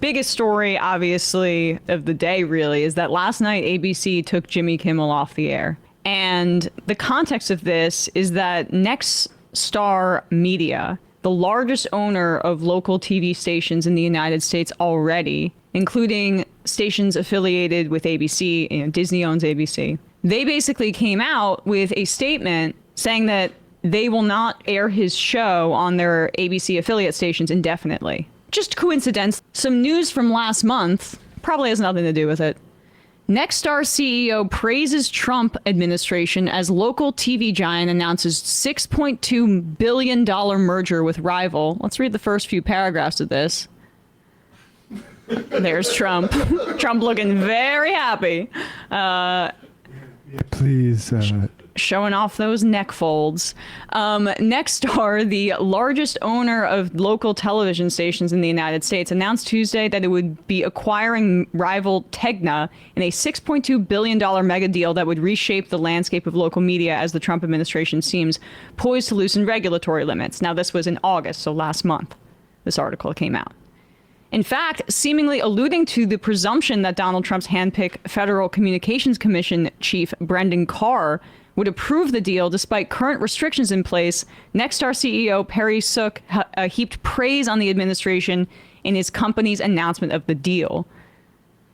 biggest story, obviously, of the day, really, is that last night ABC took Jimmy Kimmel off the air. And the context of this is that Next Star Media, the largest owner of local TV stations in the United States already, including stations affiliated with ABC, Disney owns ABC, they basically came out with a statement saying that they will not air his show on their ABC affiliate stations indefinitely. Just coincidence. Some news from last month probably has nothing to do with it. Nexstar CEO praises Trump administration as local TV giant announces $6.2 billion merger with rival. Let's read the first few paragraphs of this. There's Trump. Trump looking very happy. Please. Showing off those neck folds. Nexstar, the largest owner of local television stations in the United States, announced Tuesday that it would be acquiring rival Tegna in a $6.2 billion mega deal that would reshape the landscape of local media as the Trump administration seems poised to loosen regulatory limits. Now, this was in August, so last month, this article came out. In fact, seemingly alluding to the presumption that Donald Trump's handpicked Federal Communications Commission chief Brendan Carr would approve the deal despite current restrictions in place, Nexstar CEO Perry Sook heaped praise on the administration in his company's announcement of the deal.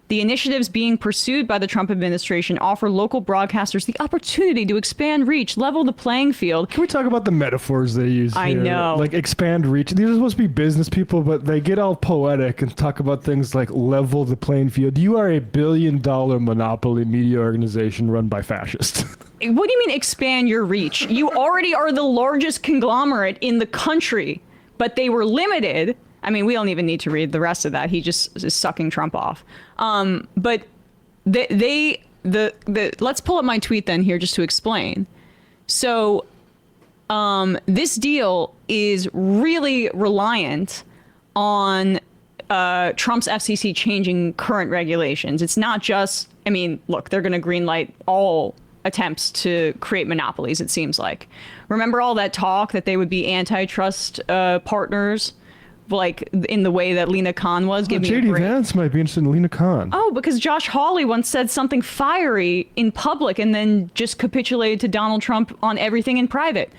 The initiatives being pursued by the Trump administration offer local broadcasters the opportunity to expand reach, level the playing field. Can we talk about the metaphors they use here? I know. Like expand reach. These are supposed to be business people, but they get all poetic and talk about things like level the playing field. You are a billion-dollar monopoly media organization run by fascists. What do you mean expand your reach? You already are the largest conglomerate in the country, but they were limited. I mean, we don't even need to read the rest of that. He just is sucking Trump off. But let's pull up my tweet then here just to explain. So this deal is really reliant on Trump's FCC changing current regulations. It's not just, I mean, look, they're going to greenlight all attempts to create monopolies, it seems like. Remember all that talk that they would be antitrust partners? Like in the way that Lena Khan was. J.D. Vance might be interested in Lena Khan. Oh, because Josh Hawley once said something fiery in public and then just capitulated to Donald Trump on everything in private.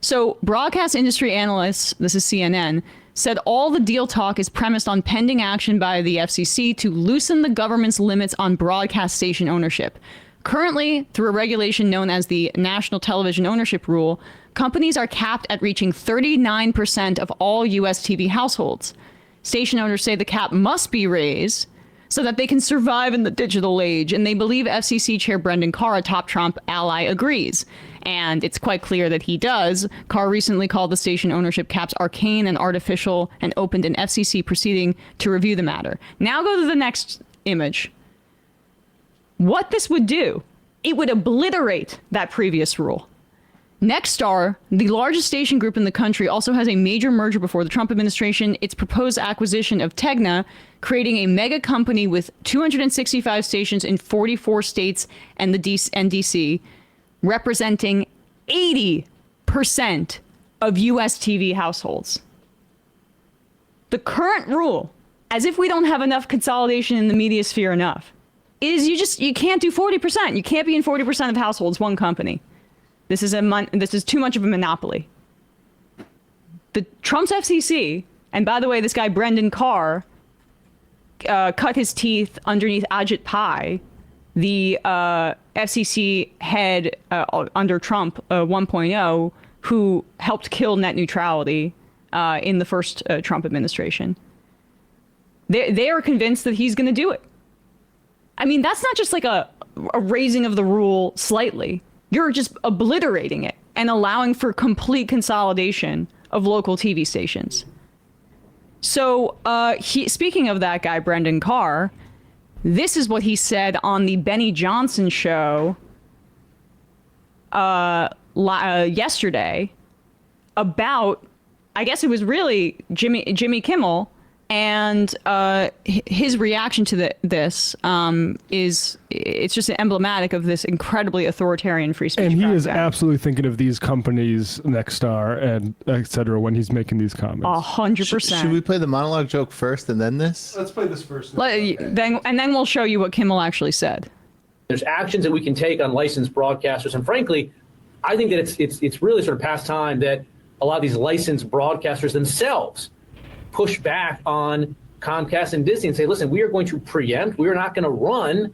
So broadcast industry analysts, this is CNN, said all the deal talk is premised on pending action by the FCC to loosen the government's limits on broadcast station ownership. Currently, through a regulation known as the National Television Ownership Rule, companies are capped at reaching 39% of all U.S. TV households. Station owners say the cap must be raised so that they can survive in the digital age, and they believe FCC Chair Brendan Carr, a top Trump ally, agrees. And it's quite clear that he does. Carr recently called the station ownership caps arcane and artificial and opened an FCC proceeding to review the matter. Now go to the next image. What this would do, it would obliterate that previous rule. Nexstar, the largest station group in the country, also has a major merger before the Trump administration. Its proposed acquisition of Tegna, creating a mega company with 265 stations in 44 states and the DC, representing 80% of U.S. TV households. The current rule, as if we don't have enough consolidation in the media sphere enough, is you can't do 40%. You can't be in 40% of households, one company. This is too much of a monopoly. The Trump's FCC, and by the way, this guy Brendan Carr cut his teeth underneath Ajit Pai, the FCC head under Trump 1.0, who helped kill net neutrality in the first Trump administration. They are convinced that he's going to do it. I mean, that's not just like a raising of the rule slightly. You're just obliterating it and allowing for complete consolidation of local TV stations. So speaking of that guy, Brendan Carr, this is what he said on the Benny Johnson show yesterday about, I guess it was really Jimmy Kimmel And his reaction to this is it's just emblematic of this incredibly authoritarian free speech. And he is crackdown. absolutely thinking of these companies, Nexstar and et cetera, when he's making these comments. 100%. Should we play the monologue joke first and then this? Let's play this first. Then we'll show you what Kimmel actually said. There's actions that we can take on licensed broadcasters, and frankly, I think that it's really sort of past time that a lot of these licensed broadcasters themselves push back on Comcast and Disney and say, listen, we are going to preempt. We are not going to run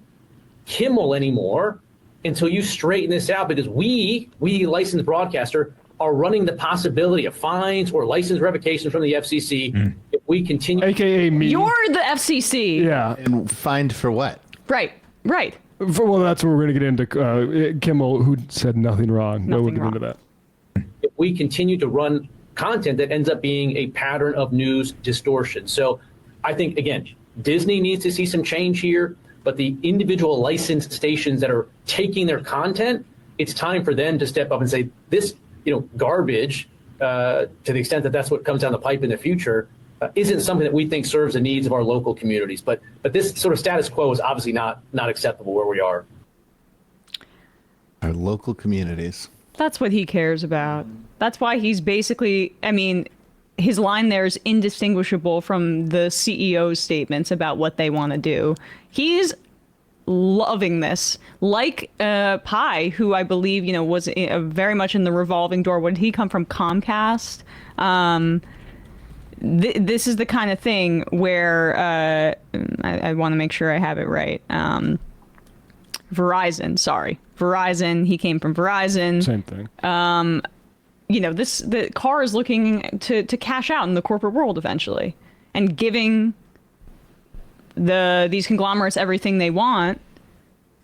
Kimmel anymore until you straighten this out, because we licensed broadcaster, are running the possibility of fines or license revocations from the FCC if we continue. AKA me. You're the FCC. Yeah. And fined for what? Right. Well, that's what we're going to get into. Kimmel, who said nothing wrong. We'll get into that. If we continue to run content that ends up being a pattern of news distortion. So I think, again, Disney needs to see some change here, but the individual licensed stations that are taking their content, it's time for them to step up and say, this, garbage, to the extent that that's what comes down the pipe in the future, isn't something that we think serves the needs of our local communities. But this sort of status quo is obviously not acceptable where we are. Our local communities. That's what he cares about. That's why he's basically, his line there is indistinguishable from the CEO's statements about what they want to do. He's loving this. Like Pi, who I believe, was very much in the revolving door. When he come from Comcast, this is the kind of thing where I want to make sure I have it right. Verizon. He came from Verizon. Same thing. The car is looking to cash out in the corporate world eventually, and giving these conglomerates everything they want,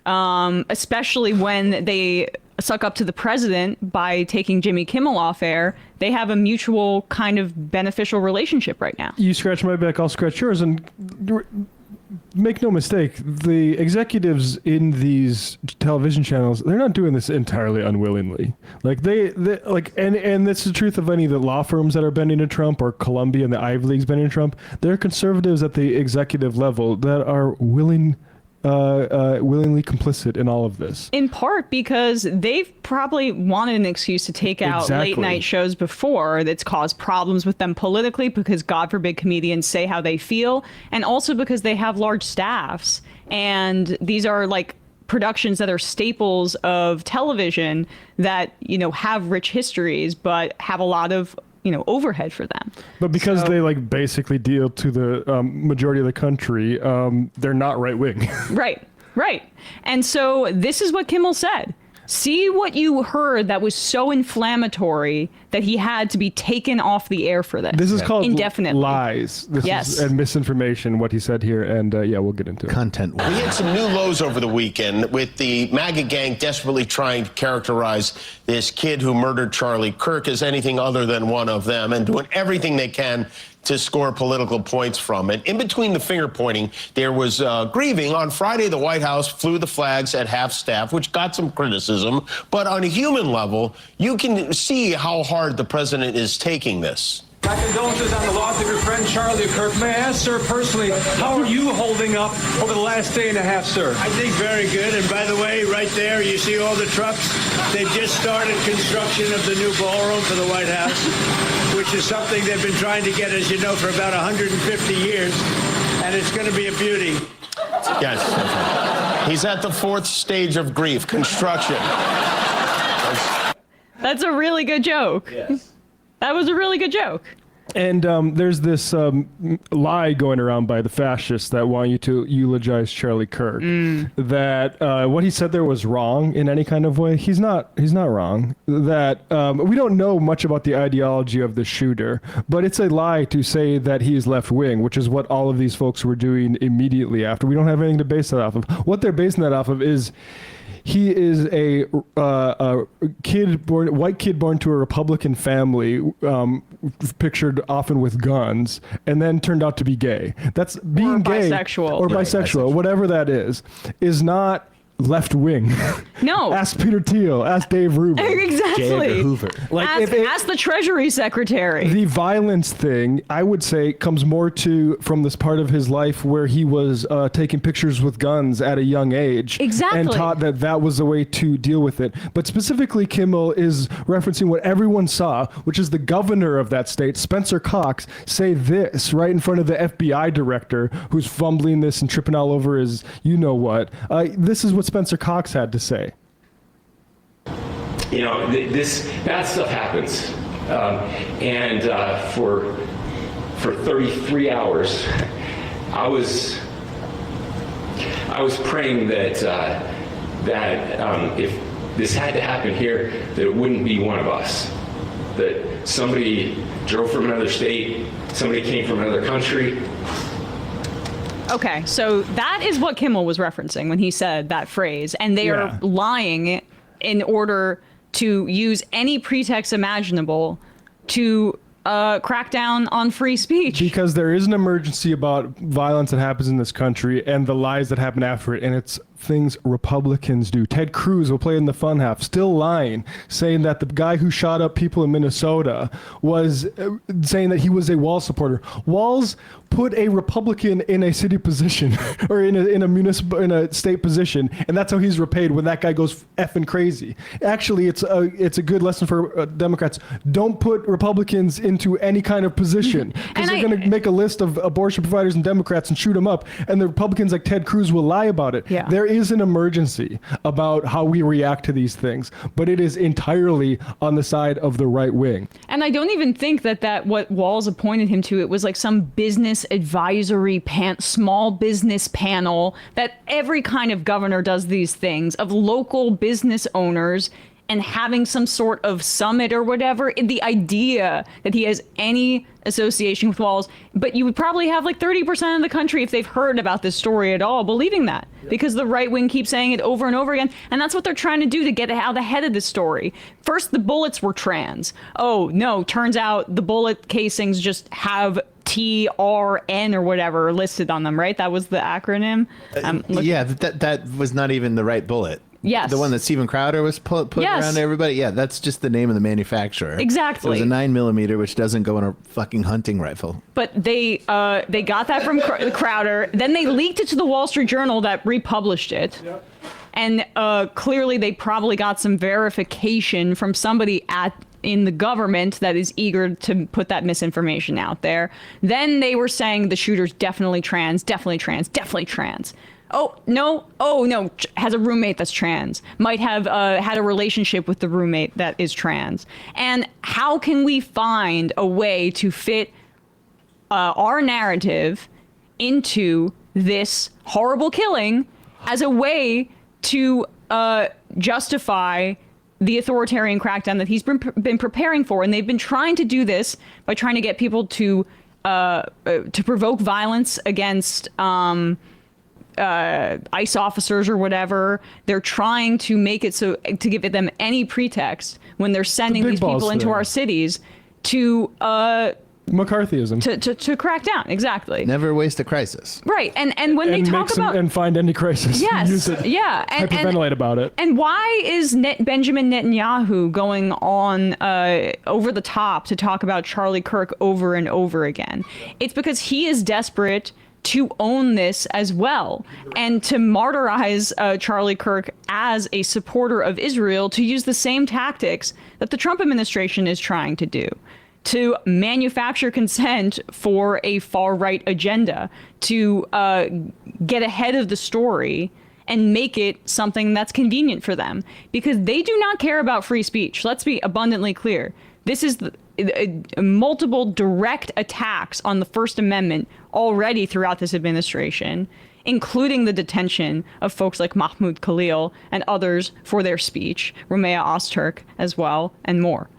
especially when they suck up to the president by taking Jimmy Kimmel off air. They have a mutual kind of beneficial relationship right now. You scratch my back, I'll scratch yours, and make no mistake, the executives in these television channels, they're not doing this entirely unwillingly. Like and that's the truth of any of the law firms that are bending to Trump, or Columbia and the Ivy Leagues bending to Trump. They're conservatives at the executive level that are willingly complicit in all of this. In part because they've probably wanted an excuse to take out late night shows before that's caused problems with them politically, because God forbid comedians say how they feel, and also because they have large staffs, and these are like productions that are staples of television that have rich histories but have a lot of overhead for them. But because they basically deal to the majority of the country, they're not right wing. Right. And so this is what Kimmel said. See what you heard that was so inflammatory that he had to be taken off the air for this. This is called indefinitely. Lies. And misinformation, what he said here. And we'll get into it. Content. We hit some new lows over the weekend with the MAGA gang desperately trying to characterize this kid who murdered Charlie Kirk as anything other than one of them, and doing everything they can to score political points from it. In between the finger pointing, there was grieving. On Friday, the White House flew the flags at half staff, which got some criticism. But on a human level, you can see how hard the president is taking this. My condolences on the loss of your friend Charlie Kirk. May I ask, sir, personally, how are you holding up over the last day and a half, sir? I think very good. And by the way, right there, you see all the trucks? They've just started construction of the new ballroom for the White House, which is something they've been trying to get, as you know, for about 150 years. And it's going to be a beauty. Yes. He's at the fourth stage of grief, construction. That's a really good joke. Yes. That was a really good joke. And there's this lie going around by the fascists that want you to eulogize Charlie Kirk. That what he said there was wrong in any kind of way. He's not wrong. That we don't know much about the ideology of the shooter, but it's a lie to say that he is left wing, which is what all of these folks were doing immediately after. We don't have anything to base that off of. What they're basing that off of is he is a white kid born to a Republican family, pictured often with guns, and then turned out to be gay. That's being gay bisexual. or bisexual, whatever that is not left wing. No. Ask Peter Thiel. Ask Dave Rubin. J. Exactly. Edgar Hoover. Like Ask the Treasury Secretary. the violence thing, I would say, comes more from this part of his life where he was taking pictures with guns at a young age. Exactly. And taught that was the way to deal with it. But specifically, Kimmel is referencing what everyone saw, which is the governor of that state, Spencer Cox, say this right in front of the FBI director who's fumbling this and tripping all over his you-know-what. This is what Spencer Cox had to say. You know, this bad stuff happens, and for 33 hours, I was praying that if this had to happen here, that it wouldn't be one of us, that somebody drove from another state, somebody came from another country. Okay, so that is what Kimmel was referencing when he said that phrase, and they are lying in order to use any pretext imaginable to crack down on free speech. Because there is an emergency about violence that happens in this country and the lies that happen after it, and it's things Republicans do. Ted Cruz will play in the fun half, still lying, saying that the guy who shot up people in Minnesota was saying that he was a Walz supporter. Walz put a Republican in a city position or in a state position, and that's how he's repaid when that guy goes effing crazy. Actually, it's a good lesson for Democrats. Don't put Republicans into any kind of position, because they're going to make a list of abortion providers and Democrats and shoot them up, and the Republicans like Ted Cruz will lie about it. Yeah. There is an emergency about how we react to these things, but it is entirely on the side of the right wing. And I don't even think that what Walz appointed him to, it was like some business advisory small business panel that every kind of governor does these things, of local business owners and having some sort of summit or whatever. The idea that he has any association with Walz, but you would probably have like 30% of the country, if they've heard about this story at all, believing that, because the right wing keeps saying it over and over again. And that's what they're trying to do to get out ahead of the story. First, the bullets were trans. Oh no, turns out the bullet casings just have TRN or whatever listed on them, right? That was the acronym. Yeah, that was not even the right bullet. Yes. The one that Steven Crowder was put around to everybody. Yeah, that's just the name of the manufacturer. Exactly. It was a 9mm, which doesn't go in a fucking hunting rifle. But they got that from Crowder. Then they leaked it to the Wall Street Journal that republished it. Yep. And clearly they probably got some verification from somebody in the government that is eager to put that misinformation out there. Then they were saying the shooter's definitely trans, definitely trans, definitely trans. Oh no, has a roommate that's trans, might have had a relationship with the roommate that is trans. And how can we find a way to fit our narrative into this horrible killing as a way to justify the authoritarian crackdown that he's been preparing for? And they've been trying to do this by trying to get people to provoke violence against ICE officers or whatever. They're trying to make it so to give them any pretext when they're sending these people into our cities to McCarthyism, to crack down. Exactly. Never waste a crisis. Right. And when they talk about and find any crisis, yes, use it, and hyperventilate about it. And why is Benjamin Netanyahu going on over the top to talk about Charlie Kirk over and over again? It's because he is desperate to own this as well, and to martyrize Charlie Kirk as a supporter of Israel, to use the same tactics that the Trump administration is trying to do, to manufacture consent for a far-right agenda, to get ahead of the story and make it something that's convenient for them, because they do not care about free speech. Let's be abundantly clear. This is multiple direct attacks on the First Amendment already throughout this administration, including the detention of folks like Mahmoud Khalil and others for their speech, Rumea Ozturk as well, and more.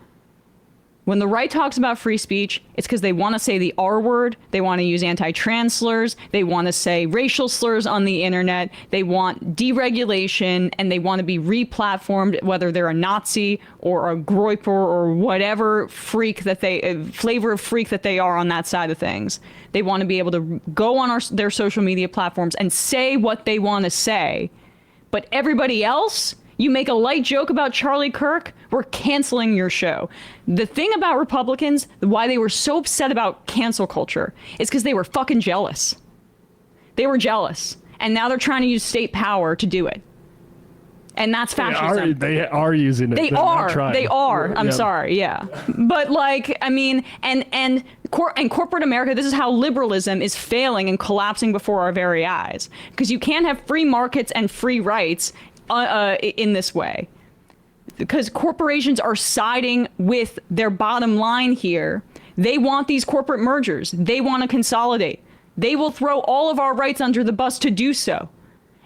When the right talks about free speech, it's because they want to say the R word, they want to use anti-trans slurs, they want to say racial slurs on the internet, they want deregulation, and they want to be re-platformed, whether they're a Nazi or a Groyper or whatever freak that flavor of freak that they are on that side of things. They want to be able to go on their social media platforms and say what they want to say, But everybody else, you make a light joke about Charlie Kirk, we're canceling your show. The thing about Republicans, why they were so upset about cancel culture, is because they were fucking jealous. They were jealous. And now they're trying to use state power to do it. And that's fascism. They are using it. They are. I'm sorry. Yeah. But like, I mean, and corporate America, this is how liberalism is failing and collapsing before our very eyes. Because you can't have free markets and free rights in this way. Because corporations are siding with their bottom line here. They want these corporate mergers. They want to consolidate. They will throw all of our rights under the bus to do so.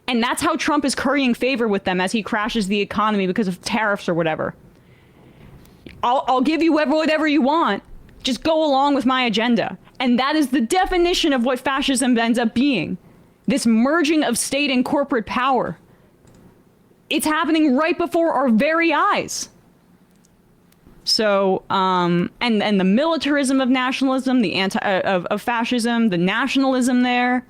And that's how Trump is currying favor with them as he crashes the economy because of tariffs or whatever. I'll give you whatever you want. Just go along with my agenda. And that is the definition of what fascism ends up being. This merging of state and corporate power. It's happening right before our very eyes. So, and the militarism of nationalism, the of fascism, the nationalism there.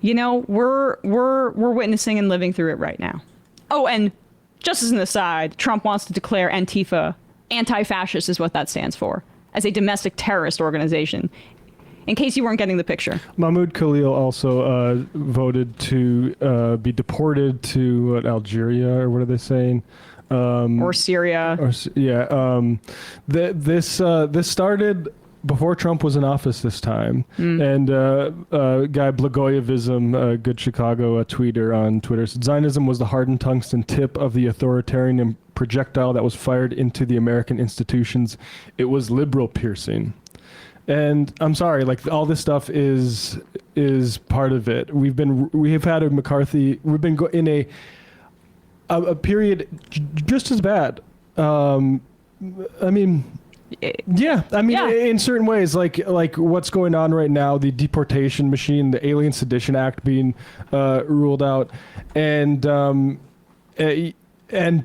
You know, we're witnessing and living through it right now. Oh, and just as an aside, Trump wants to declare Antifa anti-fascist is what that stands for, as a domestic terrorist organization. In case you weren't getting the picture. Mahmoud Khalil also voted to be deported to Algeria, or what are they saying? Or Syria. This started before Trump was in office this time. And guy Blagojevism, good Chicago tweeter on Twitter, said Zionism was the hardened tungsten tip of the authoritarian projectile that was fired into the American institutions. It was liberal piercing. And I'm sorry, like all this stuff is part of it. We have had a McCarthy. We've been in a period just as bad. I mean, in certain ways, like what's going on right now, the deportation machine, the Alien Sedition Act being ruled out, and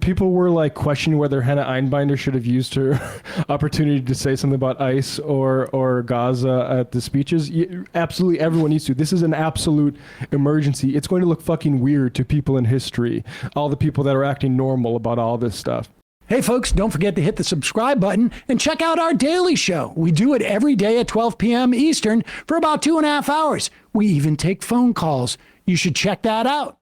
people were like questioning whether Hannah Einbinder should have used her opportunity to say something about ICE or Gaza at the speeches. Absolutely, everyone needs to. This is an absolute emergency. It's going to look fucking weird to people in history, all the people that are acting normal about all this stuff. Hey folks, don't forget to hit the subscribe button and check out our daily show. We do it every day at 12 p.m. Eastern for about 2.5 hours. We even take phone calls. You should check that out.